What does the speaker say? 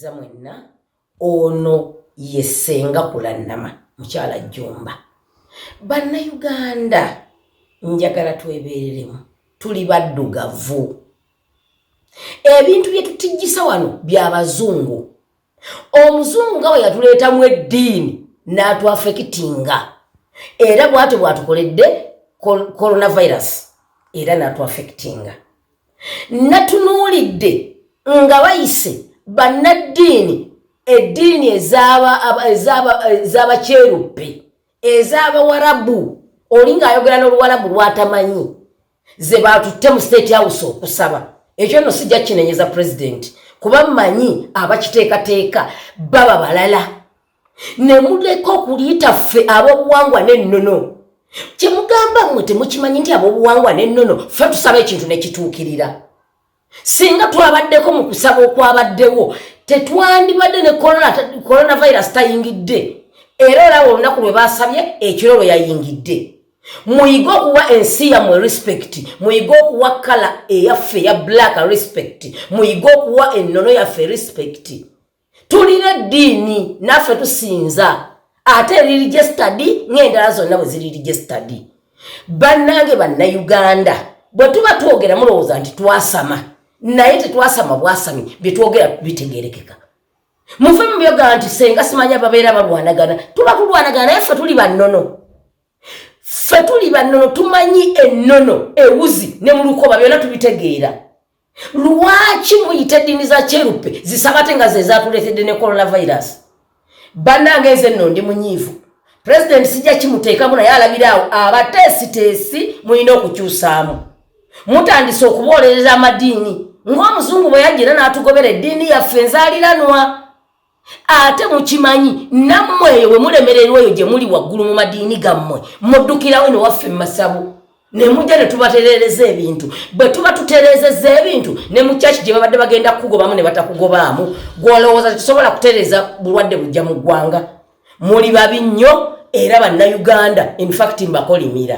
mbampuliriza mwenna ono yesenga kulannama mukyala Jjumba. Bannayuganda njagala twebereremu tuli baddugavu. Ebintu bye tutijjisa wano by'abazungu. Omuzungu nga we yatuleetamu eddiini n'atwafekitinga. Era bw'atyo bw'atukoledde coronavirus era n'atwafekitinga. Natunuulidde nga bayise bannaddiini eddiini ez'abakyeruppe ez'abawarabu oli ng'ayogera n'oluwarabu lw'atamanyi ze baatutte mu State House okusaba. Ekyo nno sijja kinenyeza president kuba mmanyi abakiteekateeka baba balala. Ne muleka okuliyita ffe ab'obuwangwa n'ennono. Kye mugamba mmwe temukimanyi nti ab'obuwangwa n'ennono ffe tusaba ekintu ne kituukirira. Singa twabaddeko mu kusaba okwabaddewo tetwandibadde ne coronavirus tayingidde. Era olaba olunaku lwe baasabye ekiro lwe yayingidde. Muyiga okuwa ensi yammwe respect, muyiga okuwa kala eyaffe ya black respect, muyiga okuwa ennono yaffe respect. Tulina eddiini naffe tusinza ate registered ng'endala zonna bwe ziri registered. Bannange bannayuganda bwe tuba twogera mulowooza nti twasama naye tetwasama bwasami bye twogera bitegeerekeka. Mufe mu byogera nti senga simanya babeera balwanagana tuba tulwanagana naye ffe tuli bannono. Ffe tuli bannono tumanyi ennono ewuzi ne mu lukoba byonna tubitegeera. Lwaki muyita eddiini za kyeruppe zisabate nga ze zaatuleetedde ne coronavirus? Bannange nze nno ndi munyiivu. President sijja kimuteekamu naye alabiraawo abateesiteesi mulina okukyusaamu. Mutandise okubooleza amadiini ng'omuzungu bwe yajja era n'atugobera eddiini yaffe enzaaliranwa. Ate mukimanyi nammwe eyo bwe mulemererwa eyo gye muli waggulu mu madiini gammwe muddukirawo ne waffe mu masabu ne mujja ne tubatereereza ebintu. Bwe tuba tutereezezza ebintu ne mu kyaki gye babadde bagenda kukugobamu ne batakugobaamu gw'olowooza tetusobola kutereeza bulwadde bujja mu ggwanga. Muli babi nnyo era bannayuganda in fact mbakolimira.